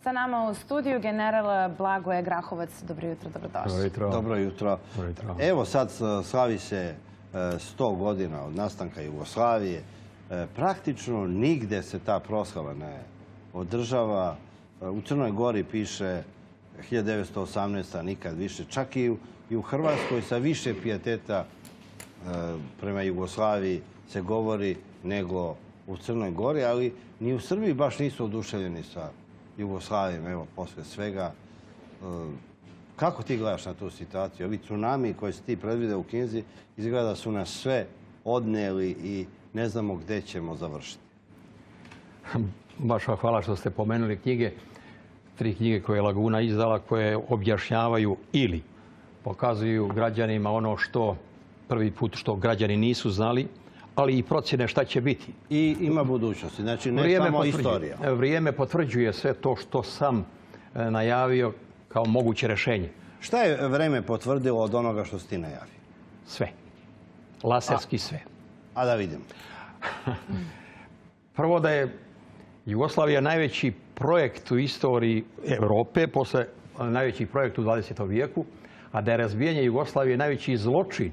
Sa nama u studiju general Blagoje Grahovac. Dobro jutro, dobrodošli. Dobro jutro. Dobro jutro. Evo sad slavi se 100 godina od nastanka Jugoslavije. Praktično nigde se ta proslava ne održava. U Crnoj Gori piše 1918. nikad više. Čak i u Hrvatskoj sa više pijeteta prema Jugoslaviji se govori nego u Crnoj Gori, ali ni u Srbiji baš nisu oduševljeni sa Jugoslavijom, evo, posle svega. Kako ti gledaš na tu situaciju? Ovi tsunami koje si ti predvideo u knjizi izgleda su nas sve odnijeli i ne znamo gdje ćemo završiti. Baš vam hvala što ste pomenuli knjige. 3 knjige koje je Laguna izdala, koje objašnjavaju ili pokazuju građanima ono što prvi put što građani nisu znali, ali i procjene šta će biti. I ima budućnosti, znači ne samo istorija. Vrijeme potvrđuje sve to što sam najavio kao moguće rješenje. Šta je vrijeme potvrdilo od onoga što si ti najavio? Sve. Laserski sve. A da vidimo. Prvo da je Jugoslavija najveći projekt u istoriji Europe, posle najveći projekt u 20. vijeku, a da je razbijanje Jugoslavije najveći zločin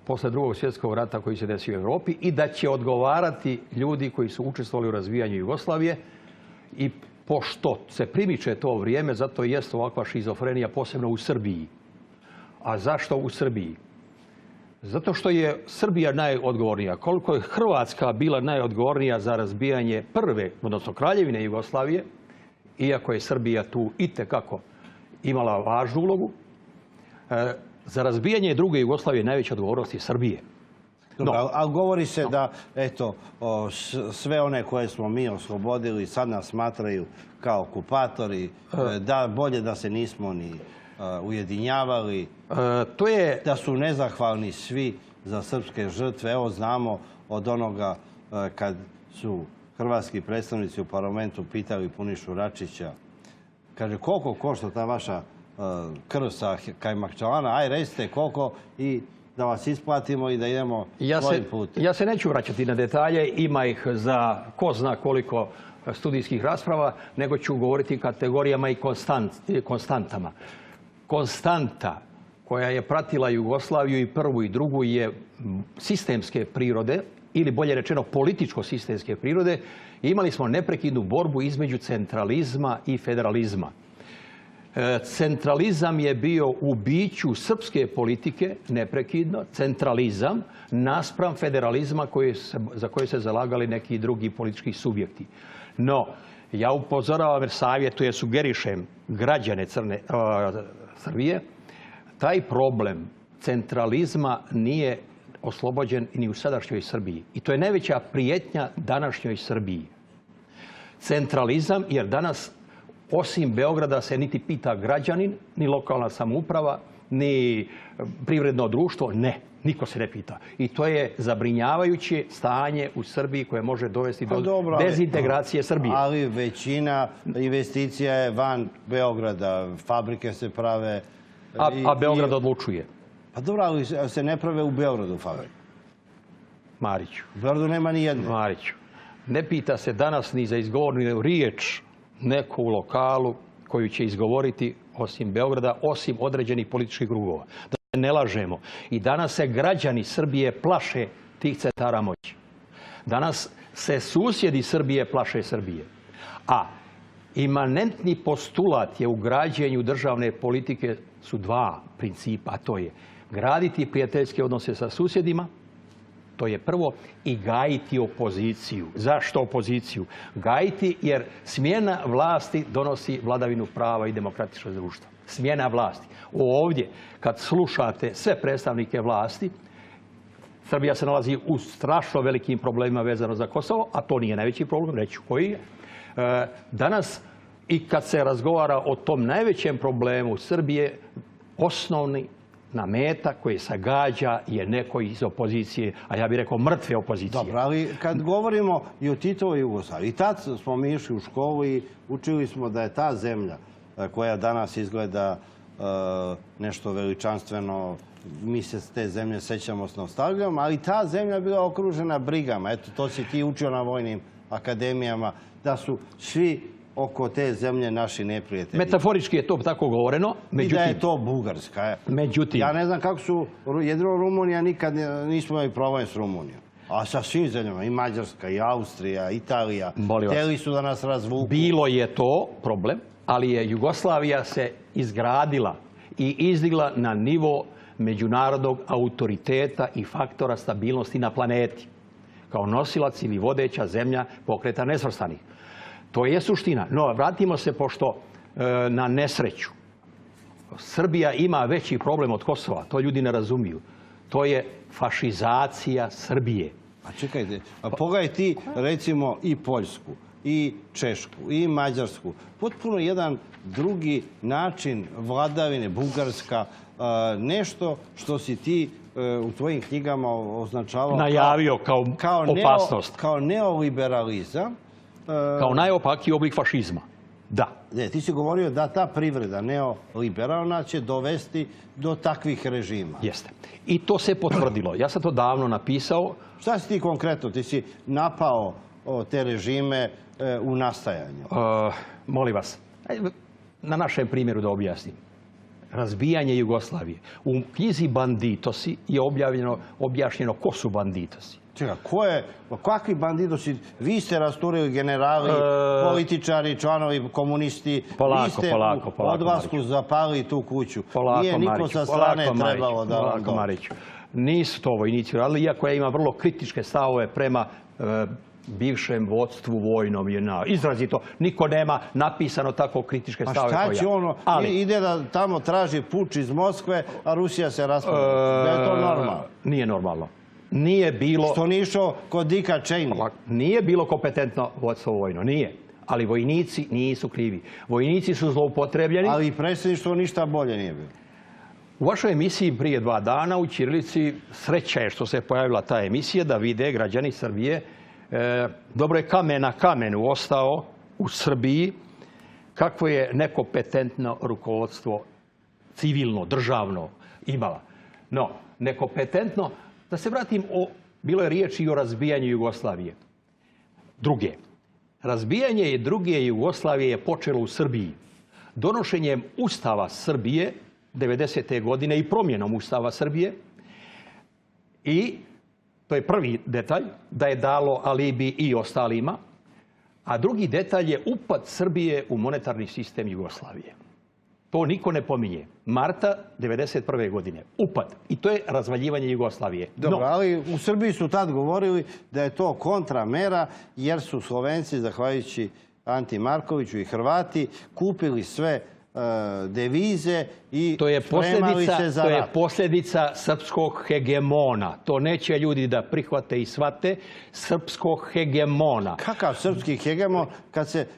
posle Drugog svjetskog rata koji se desio u Europi i da će odgovarati ljudi koji su učestvovali u razbijanju Jugoslavije. I pošto se primiče to vrijeme, zato i jest ovakva šizofrenija, posebno u Srbiji. A zašto u Srbiji? Zato što je Srbija najodgovornija. Koliko je Hrvatska bila najodgovornija za razbijanje prve, odnosno Kraljevine Jugoslavije, iako je Srbija tu itekako imala važnu ulogu, za razbijanje druge Jugoslavije najveća odgovornost je Srbije. Ali govori se da, eto, sve one koje smo mi oslobodili sad nas smatraju kao okupatori, da bolje da se nismo ni ujedinjavali, da su nezahvalni svi za srpske žrtve. Evo znamo od onoga kad su hrvatski predstavnici u parlamentu pitali Punišu Račića, kaže, koliko košta ta vaša krv sa Kajmakčalana, aj recite koliko i da vas isplatimo i da idemo svojim putem. Ja se neću vraćati na detalje, ima ih za ko zna koliko studijskih rasprava, nego ću govoriti kategorijama i konstantama. Konstanta koja je pratila Jugoslaviju i prvu i drugu je sistemske prirode, ili bolje rečeno političko-sistemske prirode. Imali smo neprekidnu borbu između centralizma i federalizma. Centralizam je bio u biću srpske politike, neprekidno, centralizam, naspram federalizma za koje se zalagali neki drugi politički subjekti. No, ja upozoravam jer savjetuje, sugerišem građane Srbije, taj problem centralizma nije oslobođen ni u sadašnjoj Srbiji. I to je najveća prijetnja današnjoj Srbiji. Centralizam, jer danas osim Beograda se niti pita građanin, ni lokalna samouprava, ni privredno društvo. Ne, niko se ne pita. I to je zabrinjavajuće stanje u Srbiji koje može dovesti do dezintegracije Srbije. Ali većina investicija je van Beograda. Fabrike se prave... A Beograd odlučuje. Pa dobro, ali se ne prave u Beogradu fabrike. Mariću. U Beogradu nema ni jedne. Mariću. Ne pita se danas ni za izgovornu riječ neko u lokalu koju će izgovoriti osim Beograda, osim određenih političkih krugova. Da se ne lažemo. I danas se građani Srbije plaše tih centara moći. Danas se susjedi Srbije plaše Srbije. A imanentni postulat je u građenju državne politike su 2 principa, a to je graditi prijateljske odnose sa susjedima, to je prvo, i gajiti opoziciju. Zašto opoziciju? Gajiti jer smjena vlasti donosi vladavinu prava i demokratično društvo. Smjena vlasti. Ovdje, kad slušate sve predstavnike vlasti, Srbija se nalazi u strašno velikim problemima vezano za Kosovo, a to nije najveći problem, reću koji je. Danas, i kad se razgovara o tom najvećem problemu Srbije, osnovni metak koji se gađa je neko iz opozicije, a ja bih rekao mrtve opozicije. Dobro, ali kad govorimo i o Titovoj Jugoslaviji, i tad smo mi išli u školu i učili smo da je ta zemlja koja danas izgleda nešto veličanstveno, mi se s te zemlje sećamo s nostalgijom, ali ta zemlja je bila okružena brigama. Eto, to si ti učio na vojnim akademijama, da su svi oko te zemlje naši neprijatelji. Metaforički je to tako govoreno. I da je to Bugarska. Međutim, ja ne znam kako su, jedino Rumunija, nikad nismo imali problem s Rumunijom. A sa svim zemljama, i Mađarska, i Austrija, Italija, htjeli su da nas razvuku. Bilo je to problem, ali je Jugoslavija se izgradila i izdigla na nivo međunarodnog autoriteta i faktora stabilnosti na planeti, kao nosilac ili vodeća zemlja pokreta nesvrstanih. To je suština. No, vratimo se pošto na nesreću. Srbija ima veći problem od Kosova, to ljudi ne razumiju. To je fašizacija Srbije. A čekajte, pogledaj ti recimo i Poljsku, i Češku, i Mađarsku. Potpuno jedan drugi način vladavine, Bugarska, nešto što si ti u tvojim knjigama označavao najavio kao opasnost. Kao neoliberalizam. Kao najopakiji oblik fašizma. Da. Ne, ti si govorio da ta privreda neoliberalna će dovesti do takvih režima. Jeste. I to se potvrdilo. Ja sam to davno napisao. Šta si ti konkretno? Ti si napao te režime u nastajanju. Molim vas, na našem primjeru da objasnim. Razbijanje Jugoslavije. U knjizi Banditosi je objašnjeno ko su banditosi. Čekaj, kakvi banditosi? Vi ste rasturili generali, političari, članovi, komunisti. Vi ste u odlasku zapalili tu kuću. Nije niko sa strane trebalo da vam to. Nisu to vojnici radili, iako ja imam vrlo kritičke stavove prema bivšem vodstvu vojnom. Izrazito, niko nema napisano tako kritičke stavove kao ja. A šta će ono? Ide da tamo traži puč iz Moskve, a Rusija se raspada. Da je to normalno? Nije normalno. Nije bilo... Što nije išao kod Dicka Cheney? Nije bilo kompetentno vodstvo vojno, nije. Ali vojnici nisu krivi. Vojnici su zloupotrebljeni. Ali i predsjedništvo ništa bolje nije bilo. U vašoj emisiji prije 2 dana u ćirilici, sreća je što se pojavila ta emisija, da vide građani Srbije. Dobro je kamen na kamenu ostao u Srbiji kakvo je nekompetentno rukovodstvo civilno, državno imala. No, nekompetentno, da se vratim, bilo je riječi i o razbijanju Jugoslavije. Razbijanje druge Jugoslavije je počelo u Srbiji. Donošenjem Ustava Srbije 90. godine i promjenom Ustava Srbije. I to je prvi detalj, da je dalo alibi i ostalima. A drugi detalj je upad Srbije u monetarni sistem Jugoslavije. To niko ne pominje. Marta 1991. godine. Upad. I to je razvaljivanje Jugoslavije. Dobro, ali u Srbiji su tad govorili da je to kontramera jer su Slovenci, zahvaljujući Anti Markoviću i Hrvati, kupili sve devize i spremali se za rat. To je posljedica srpskog hegemona. To neće ljudi da prihvate i shvate. Srpskog hegemona. Kakav srpski hegemon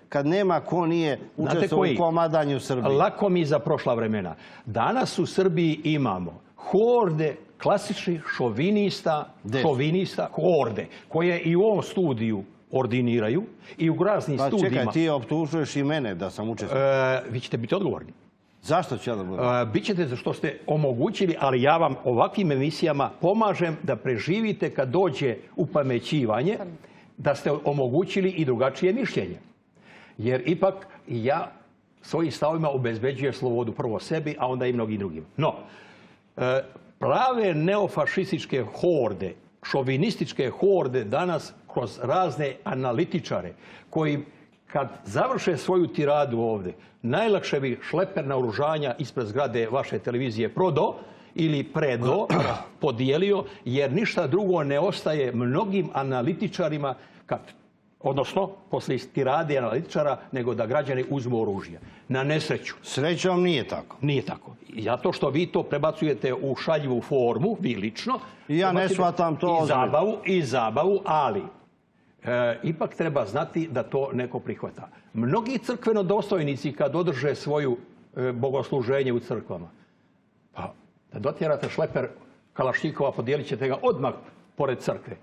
kad nema ko nije učestvovao u komadanju Srbije? Lako mi za prošla vremena. Danas u Srbiji imamo horde klasičnih šovinista, horde, koje i u ovom studiju ordiniraju i u raznim studijima. Čekaj, ti optužuješ i mene da sam učestvovao. Vi ćete biti odgovorni. Zašto ću ja da budem? Bićete za što ste omogućili, ali ja vam ovakvim emisijama pomažem da preživite kad dođe upamećivanje, da ste omogućili i drugačije mišljenje. Jer ipak ja svojim stavima obezbeđujem slobodu prvo sebi, a onda i mnogim drugim. No, prave neofašističke horde, šovinističke horde danas kroz razne analitičare koji kad završe svoju tiradu ovdje, najlakše bi šleper naoružanja ispred zgrade vaše televizije prodao ili podijelio, jer ništa drugo ne ostaje mnogim analitičarima, odnosno poslije tirade analitičara, nego da građani uzmu oružje. Na nesreću. Srećom nije tako. Nije tako. Zato što vi to prebacujete u šaljivu formu, vi lično. Ja ne shvatam to i zabavu, ali ipak treba znati da to neko prihvata. Mnogi crkvenodostojnici kad održe svoju bogosluženje u crkvama, pa da dotjerate šleper Kalašnjikova, podijelit ćete ga odmah pored crkve.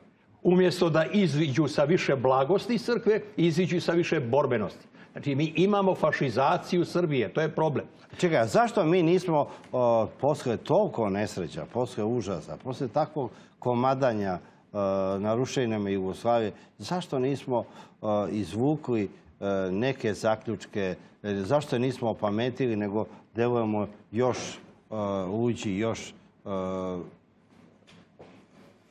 Umjesto da iziđu sa više blagosti crkve, iziđu sa više borbenosti. Znači, mi imamo fašizaciju Srbije, to je problem. Čekaj, a zašto mi nismo posle toliko nesreća, posle užasa, posle takvog komadanja na rušenjima Jugoslavije, zašto nismo izvukli neke zaključke, zašto se nismo opametili, nego delujemo još luđi, još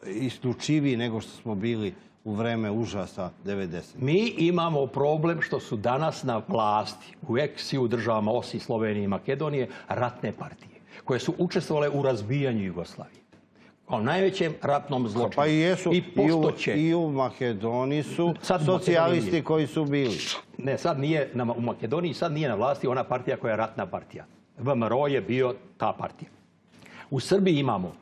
isključiviji nego što smo bili u vreme užasa 90. Mi imamo problem što su danas na vlasti u eksiju državama osim Slovenije i Makedonije ratne partije koje su učestvovale u razbijanju Jugoslavije. Kao najvećem ratnom zločinu. Pa i jesu, postoće. i u Makedoniji su socijalisti koji su bili. Ne, sad nije u Makedoniji, sad nije na vlasti ona partija koja je ratna partija. VMRO je bio ta partija. U Srbiji imamo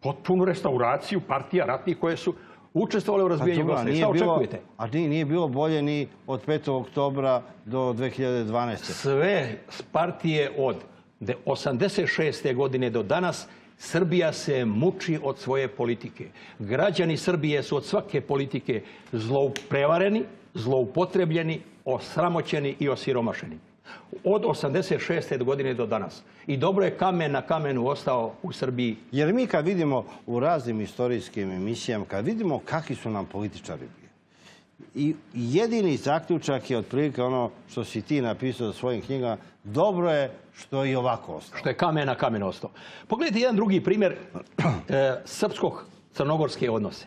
potpunu restauraciju partija ratnih koje su učestvovali u razbijanju Jugoslavije. Šta očekujete? A nije bilo bolje ni od 5. oktobra do 2012. Sve partije od 86. godine do danas Srbija se muči od svoje politike. Građani Srbije su od svake politike zlouprevareni, zloupotrebljeni, osramoćeni i osiromašeni. Od 86. godine do danas. I dobro je kamen na kamenu ostao u Srbiji. Jer mi kad vidimo u raznim istorijskim emisijama, kad vidimo kakvi su nam političari bili, i jedini zaključak je otprilike ono što si ti napisao za svojim knjigama, dobro je što je i ovako ostalo. Što je kamen na kamen ostao. Pogledajte jedan drugi primjer srpsko-crnogorske odnose.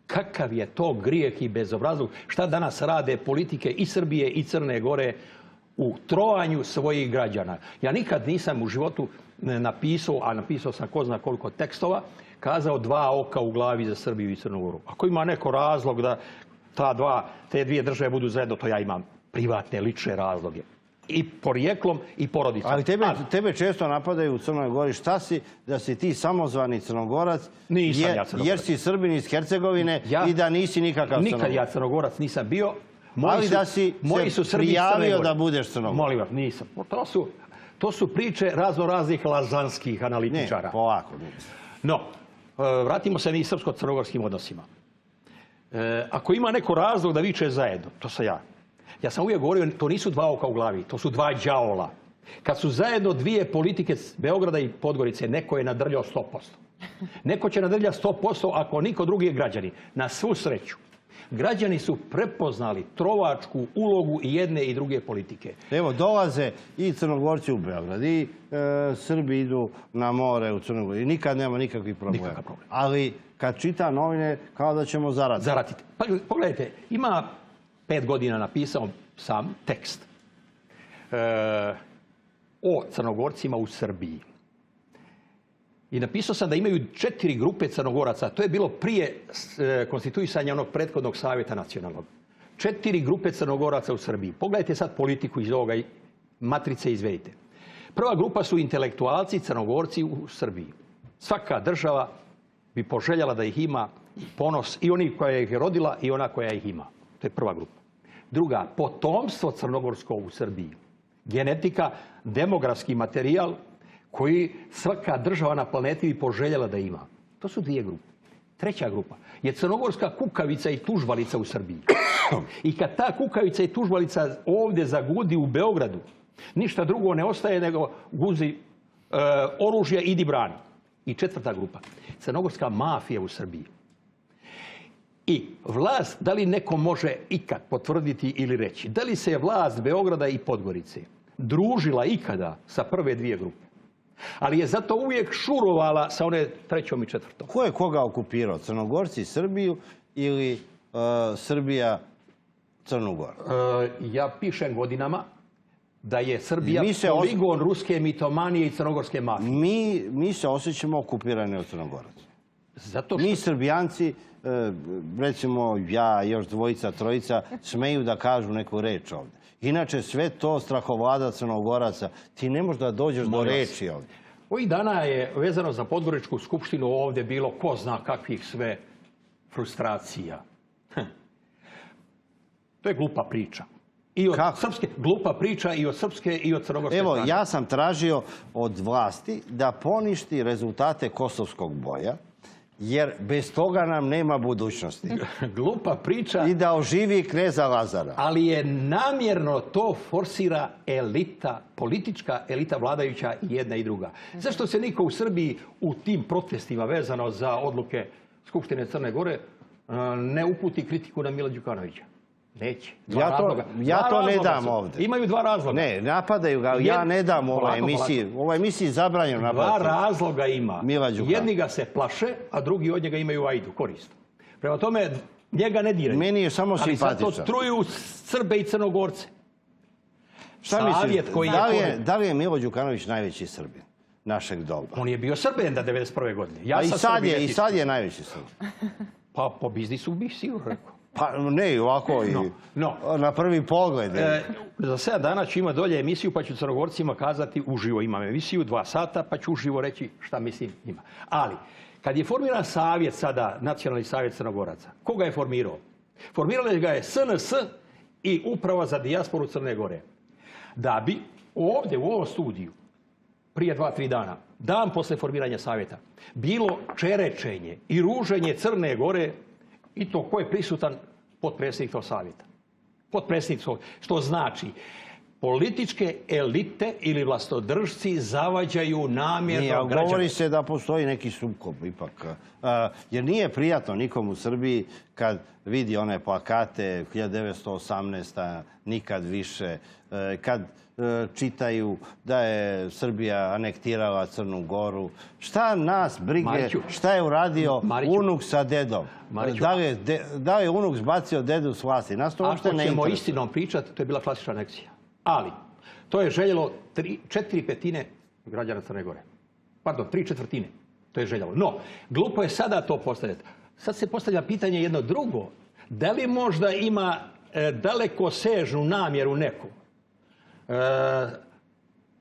Kakav je to grijeh i bezobrazluk. Šta danas rade politike i Srbije i Crne Gore u trovanju svojih građana. Ja nikad nisam u životu napisao, a napisao sam ko zna koliko tekstova, kazao dva oka u glavi za Srbiju i Crnu Goru. Ako ima neko razlog da te dvije države budu zajedno, to ja imam privatne, lične razloge. I porijeklom i porodicom. Ali tebe često napadaju u Crnoj Gori. Šta si da si ti samozvani Crnogorac, jer si Srbin iz Hercegovine i da nisi nikakav Crnogorac? Nikad ja Crnogorac nisam bio. Ali da si se prijavio da budeš Crnogorac? Molim vas, nisam. To su priče raznih lazanskih analitičara. Ne, polako. No, vratimo se mi srpsko-crnogorskim odnosima. Ako ima neko razlog da viče zajedno, to sam ja. Ja sam uvijek govorio, to nisu dva oka u glavi, to su dva đavola. Kad su zajedno dvije politike Beograda i Podgorice, neko je nadrljao 100%. Neko će nadrljati 100% ako niko drugi je građani. Na svu sreću. Građani su prepoznali trovačku ulogu i jedne i druge politike. Evo, dolaze i Crnogorci u Beograd i Srbi idu na more u Crnoj Gori i nikad nema nikakvih problema. Ali kad čita novine, kao da ćemo zaratiti. Pa, pogledajte, ima 5 godina napisao sam tekst o Crnogorcima u Srbiji. I napisao sam da imaju 4 grupe Crnogoraca. To je bilo prije konstituisanja onog prethodnog savjeta nacionalnog. 4 grupe Crnogoraca u Srbiji. Pogledajte sad politiku iz ovoga matrice i izvedite. Prva grupa su intelektualci Crnogorci u Srbiji. Svaka država bi poželjela da ih ima ponos i oni koja ih je rodila i ona koja ih ima. To je prva grupa. Druga, potomstvo crnogorsko u Srbiji. Genetika, demografski materijal koji svaka država na planeti bi poželjela da ima. To su 2 grupe. Treća grupa je crnogorska kukavica i tužbalica u Srbiji. I kad ta kukavica i tužbalica ovdje zagudi u Beogradu, ništa drugo ne ostaje nego guzi oružje, idi brani. I 4. grupa, crnogorska mafija u Srbiji. I vlast, da li neko može ikad potvrditi ili reći, da li se vlast Beograda i Podgorice družila ikada sa prve 2 grupe? Ali je zato uvijek šurovala sa one 3. i 4. Ko je koga okupirao? Crnogorci Srbiju ili Srbija Crnu Goru? Ja pišem godinama da je Srbija poligon ruske mitomanije i crnogorske mafije. Mi se osjećamo okupirani od Crnogoraca. Mi Srbijanci, recimo ja i još 2, 3 smeju da kažu neku reč ovdje. Inače, sve to strahovlada Crnogoraca. Ti ne možeš da dođeš do reči ovdje. Ovih dana je vezano za Podgoričku skupštinu ovdje bilo ko zna kakvih sve frustracija. To je glupa priča. Glupa priča i od srpske i od crnogorske strane. Evo, ja sam tražio od vlasti da poništi rezultate kosovskog boja, jer bez toga nam nema budućnosti. Glupa priča. I da oživi kneza Lazara. Ali je namjerno to forsira elita, politička elita vladajuća i jedna i druga. Zašto se niko u Srbiji u tim protestima vezano za odluke Skupštine Crne Gore ne uputi kritiku na Mila Đukanovića? Neće. Ja to ne dam ovdje. Imaju dva razloga. Ne, napadaju ga, ja ne dam u ovoj emisiji. U ovoj emisiji je zabranjeno napadati. Dva razloga ima. Mila Đukanović. Jedni ga se plaše, a drugi od njega imaju ajdu, korist. Prema tome, njega ne diraju. Meni je samo simpatičan. Ali zato truju Srbe i Crnogorce. Šta misliš, da li je Milo Đukanović najveći Srbin našeg doba? On je bio Srbin da 91. godine. I sad je najveći Srbin. Pa po biznisu bi sigurno rekao. Pa ne, ovako i na prvi pogled. Za 7 dana ću imati dolje emisiju, pa ću Crnogorcima kazati uživo. Imam emisiju 2 sata, pa ću uživo reći šta mislim njima. Ali, kad je formiran savjet sada, Nacionalni savjet Crnogoraca, koga je formirao? Formirali ga je SNS i Uprava za dijasporu Crne Gore. Da bi ovdje u ovom studiju, prije 2-3 dana, dan posle formiranja savjeta, bilo čerečenje i ruženje Crne Gore i to ko je prisutan potpredsjednik tog savjeta. Potpredsjednik tog, što znači političke elite ili vlastodržci zavađaju namjerno građane. Govori se da postoji neki sukob ipak. Jer nije prijatno nikom u Srbiji kad vidi one plakate 1918. nikad više, kad čitaju da je Srbija anektirala Crnu Goru. Šta nas brige, šta je uradio unuk sa dedom? Da li je unuk zbacio dedu s vlasti? Nas to uopšte ne interesuje. Ako ćemo istinom pričati, to je bila klasična aneksija. Ali, to je željelo 4/5 građana Crne Gore. Pardon, 3/4. To je željelo. No, glupo je sada to postavljati. Sad se postavlja pitanje jedno drugo. Da li možda ima dalekosežnu namjeru neko?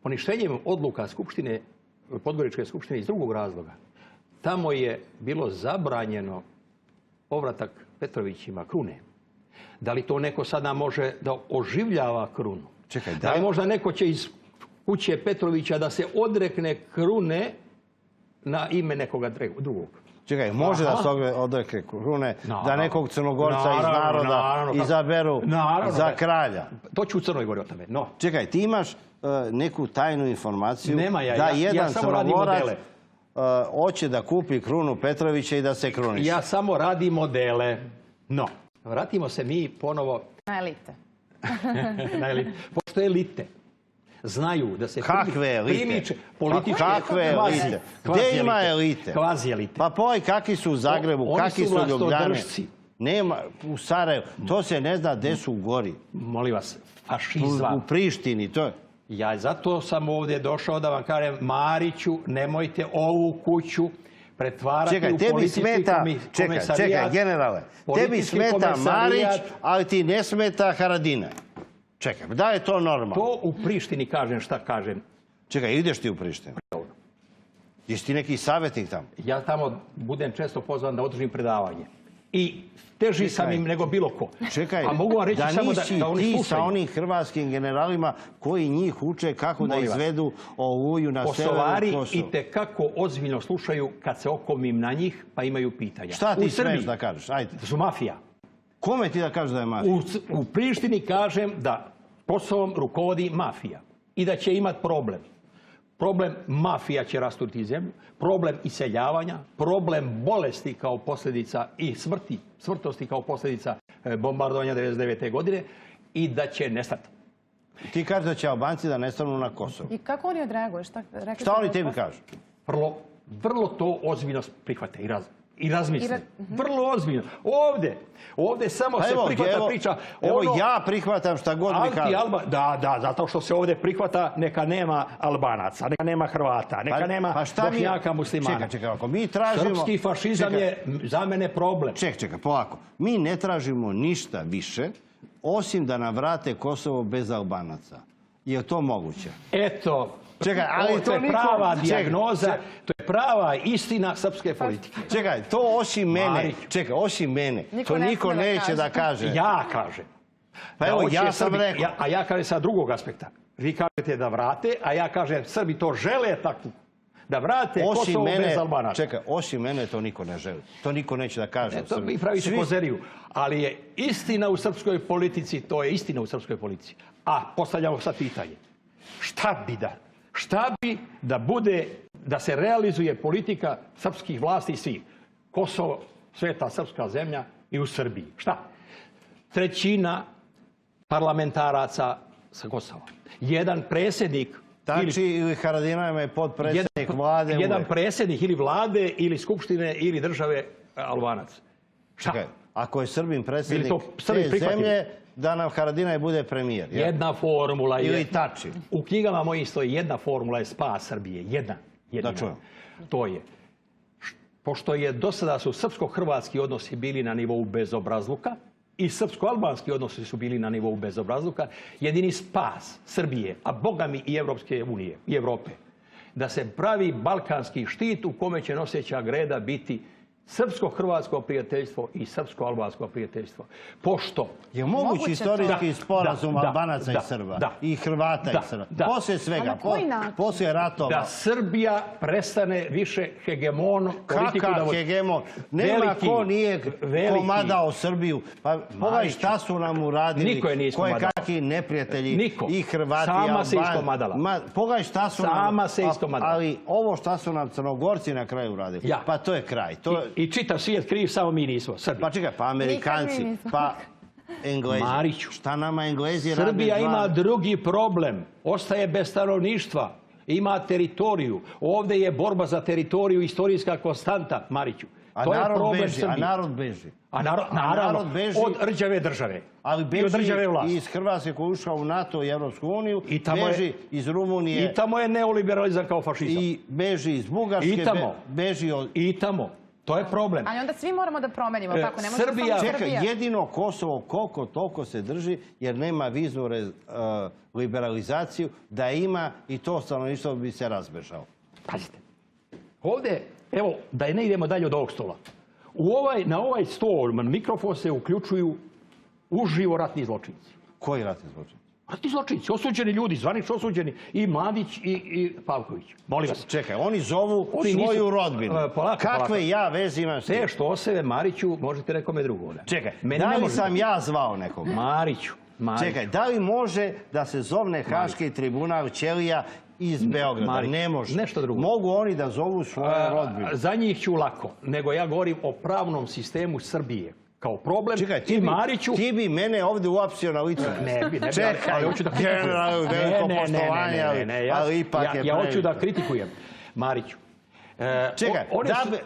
Poništenjem odluka Skupštine, Podgoričke skupštine iz drugog razloga. Tamo je bilo zabranjeno povratak Petrovićima krune. Da li to neko sada može da oživljava krunu? Čekaj, da li možda neko će iz kuće Petrovića da se odrekne krune na ime nekoga drugog? Čekaj, može da se odrekne krune, da nekog Crnogorca iz naroda izaberu za kralja? To ću u Crnoj Gori o tome. Čekaj, ti imaš neku tajnu informaciju da jedan Crnogorac hoće da kupi krunu Petrovića i da se kruniše. Ja samo radim modele. No, vratimo se mi ponovo na elite. Pošto elite znaju da se primiče političke... Kakve elite? Gde ima elite? Kvazi elite. Pa poj, kakvi su u Zagrebu, kakvi su u Ljubljani? Nema u Sarajevu. To se ne zna gde su u Gori. Molim vas, fašizam. U Prištini, to je... Ja zato sam ovdje došao da vam kažem, Mariću, nemojte ovu kuću pretvarati u politički komesarijat. Čekaj, generale. Tebi smeta Marić, ali ti ne smeta Haradinaj. Čekaj, da je to normalno? To u Prištini kažem šta kažem. Čekaj, ideš ti u Prištinu? Jesi ti neki savjetnik tamo? Ja tamo budem često pozvan da održim predavanje. I teži sam im nego bilo ko. Čekaj, da nisi ti sa onim hrvatskim generalima koji njih uče kako da izvedu Oluju na severu Kosova. Kosovari itekako ozbiljno slušaju kad se okomim na njih pa imaju pitanja. Šta ti smeš da kažeš? Ajde. Da su mafija. Kome ti da kažeš da je mafija? U Prištini kažem da Kosovom rukovodi mafija i da će imati problem. Problem mafija će rasturiti zemlju, problem iseljavanja, problem bolesti kao posljedica i smrtnosti kao posljedica bombardovanja 1999. godine i da će nestati. Ti kažeš da će Albanci da nestanu na Kosovu. I kako oni odreaguju? Šta oni tebi kažu? Vrlo to ozbiljno prihvate i razmisle. Vrlo ozbiljno. Ovdje samo se prihvata priča... Evo ja prihvatam šta god mi kažu. Da, zato što se ovdje prihvata neka nema Albanaca, neka nema Hrvata, neka nema Bošnjaka, muslimana. Čekaj, ako mi tražimo... Srpski fašizam je za mene problem. Čekaj, polako. Mi ne tražimo ništa više, osim da nam vrate Kosovo bez Albanaca. Je to moguće? Eto... Čekaj, ali to je prava dijagnoza, to je prava istina srpske politike. Čekaj, to osim mene, to niko neće da kaže. Ja kažem. Pa evo, ja sam rekao. A ja kažem sa drugog aspekta. Vi kažete da vrate, a ja kažem Srbi to žele tako. Da vrate Kosovo bez Albanaca. Čekaj, osim mene to niko ne želi. To niko neće da kaže. To vi pravite kozeriju. Ali je istina u srpskoj politici, to je istina u srpskoj politici. A postavljamo sad pitanje. Šta bi da bude, da se realizuje politika srpskih vlasti i svih? Kosovo, sveta srpska zemlja i u Srbiji. Šta? trećina parlamentaraca sa Kosova. Jedan predsjednik... Tači ili Haradinaj je podpredsjednik vlade. Jedan predsjednik ili vlade, ili skupštine, ili države Albanac. Čekaj, ako je Srbin predsjednik te zemlje, da nam Haradinaj bude premijer. Jedna formula je... Ili Tači. U knjigama mojih stoji jedna formula je spas Srbije. Jedna. Da čujem. To je. Pošto je do sada su srpsko-hrvatski odnosi bili na nivou bezobrazluka i srpsko-albanski odnosi su bili na nivou bezobrazluka, jedini spas Srbije, a bogami i Evropske unije i Evrope, da se pravi balkanski štit u kome će noseća greda biti srpsko-hrvatsko prijateljstvo i srpsko-albansko prijateljstvo. Pošto... Je mogući istorijski sporazum Albanaca i Srba? I Hrvata i Srba? Poslije svega, poslije ratova. Da Srbija prestane više hegemon politiku... Kakav hegemon? Nema ko nije komadao Srbiju. Pa pogledaj šta su nam uradili. Niko je nije iskomadao. Koje kakvi neprijatelji i Hrvati i Albani. Sama se iskomadala. Pogledaj šta su nam... Sama se iskomadala. Ali ovo šta su nam Crnogorci na kraju uradili. Pa to je kraj. I čitav svijet kriv, samo mi nismo. Pa čekaj, pa Amerikanci, pa Englezi. Mariću. Šta nama Englezi rade? Srbija ima drugi problem. Ostaje bez stanovništva. Ima teritoriju. Ovdje je borba za teritoriju istorijska konstanta, Mariću. To je problem Srbije. A narod beži. Naravno, od rđave države. Ali beži iz Hrvatske koja je ušla u NATO i Evropsku uniju, beži iz Rumunije. I tamo je neoliberalizam kao fašizam. I beži iz Bugarske, beži od... I tamo. To je problem. Ali onda svi moramo da promenimo, tako ne može samo Srbija. Čekaj, jedino Kosovo koliko toliko se drži jer nema viznu liberalizaciju, da ima i to stanovništvo bi se razbežao. Pazite, ovdje, evo, da ne idemo dalje od ovog stola. Na ovaj stol, mikrofon se uključuju uživo ratni zločinci. Koji ratni zločinci? Ratni zločinci, osuđeni ljudi, zvanično osuđeni, i Mladić i Pavković. Molim vas. Čekaj, oni zovu svoju rodbinu. Kakve ja veze imam s tim? Te što o sebe, Mariću, možete nekome drugo. Čekaj, da li sam ja zvao nekog? Mariću. Čekaj, da li može da se zovne Haški tribunal Ćelija iz Beograda? Ne može. Nešto drugo. Mogu oni da zovu svoju rodbinu? Za njih ću lako, nego ja govorim o pravnom sistemu Srbije. Kao problem. Čekaj, ti bi mene ovdje uapsio na licu. Ne bi, ali hoću da kritikujem. Veliko poštovanje, ali ipak je previše. Ja hoću da kritikujem. Mariću, čekaj,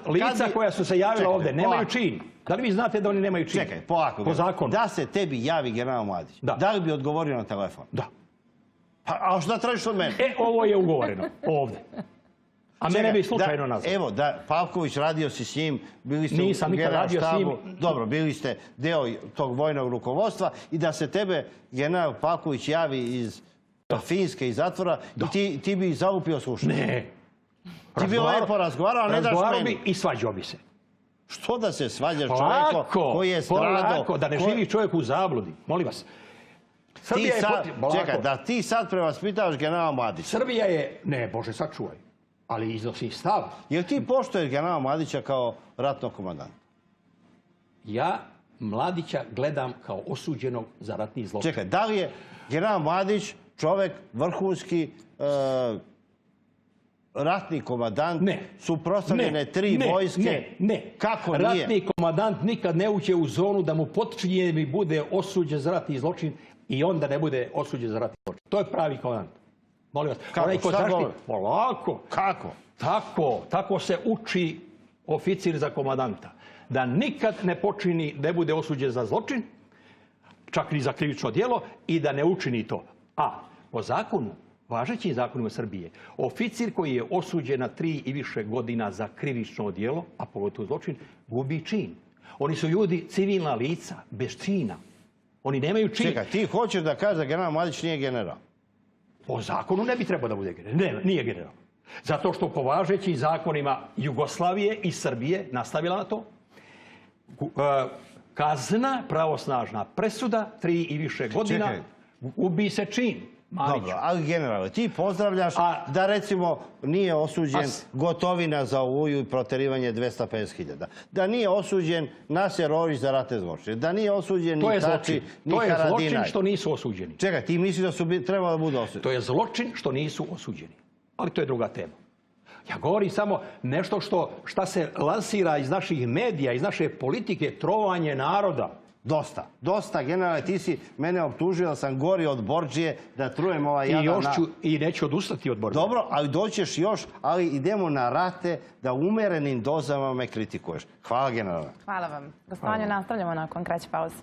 lica koja su se javila ovdje nemaju čin. Da li vi znate da oni nemaju čin? Čekaj, polako. Po zakonu. Da se tebi javi general Mladić, da li bi odgovorio na telefon? Da. A šta tražiš od mene? Ovo je ugovoreno, ovdje. A mene bi slučajno nazvao. Evo, da Pavković radio si s njim, bili ste Nisam nikad radio s njim. Dobro, bili ste deo tog vojnog rukovodstva i da se tebe general Pavković javi iz Finske, iz zatvora, i ti bi zalupio slušati. Ne. Ti bi lepo razgovarao, a ne daš meni. Razgovarao bi i svađao bi se. Što da se svađaš čovjekom koji je stradao? Polako, da ne živi čovjek u zabludi. Molim vas. Čekaj, da ti sad prevaspitavaš generala Mladića. Srbija je, ne, Bože, sačuvaj, ali iznosi stav. Jel ti poštoješ generala Mladića kao ratnog komandanta? Ja Mladića gledam kao osuđenog za ratni zločin. Čekaj, da li je general Mladić čovjek vrhunski ratni komandant, suprotstavljene 3 vojske? Ne. Kako nije? Ratni komandant nikad ne uđe u zonu da mu potčinjeni bude osuđen za ratni zločin i onda ne bude osuđen za ratni zločin. To je pravi komandant. Molim vas. Kako? Šta govori? Polako. Kako? Tako se uči oficir za komandanta. Da nikad ne bude osuđen za zločin, čak ni za krivično djelo, i da ne učini to. A po zakonu, važećim zakonima Srbije, oficir koji je osuđen na 3 i više godina za krivično djelo, a pogotovo zločin, gubi čin. Oni su ljudi civilna lica, bez čina. Oni nemaju čin. Čekaj, ti hoćeš da kažeš da general Mladić nije general? Po zakonu ne bi trebao da bude general. Ne, nije general. Zato što po važećim zakonima Jugoslavije i Srbije, nastavila na to, kazna, pravosnažna presuda, 3 i više godina, gubi se čin. Dobro, ali generale, ti pozdravljaš da recimo nije osuđen Gotovina za Oluju i proterivanje 250.000. Da nije osuđen Naser Orić za ratne zločine. Da nije osuđen ni Tači, ni Haradinaj. To je zločin što nisu osuđeni. Čekaj, ti misliš da su trebali da budu osuđeni? To je zločin što nisu osuđeni. Ali to je druga tema. Ja govorim samo nešto šta se lansira iz naših medija, iz naše politike, trovanje naroda. Dosta, generale, ti si mene optužio da sam gori od Borđije, da trujem ovaj jadan na... I neću odustati od borbe. Dobro, ali doćeš još, ali idemo na rate da umerenim dozama me kritikuješ. Hvala, generale. Hvala vam. Gostovanje nastavljamo nakon kraće pauze.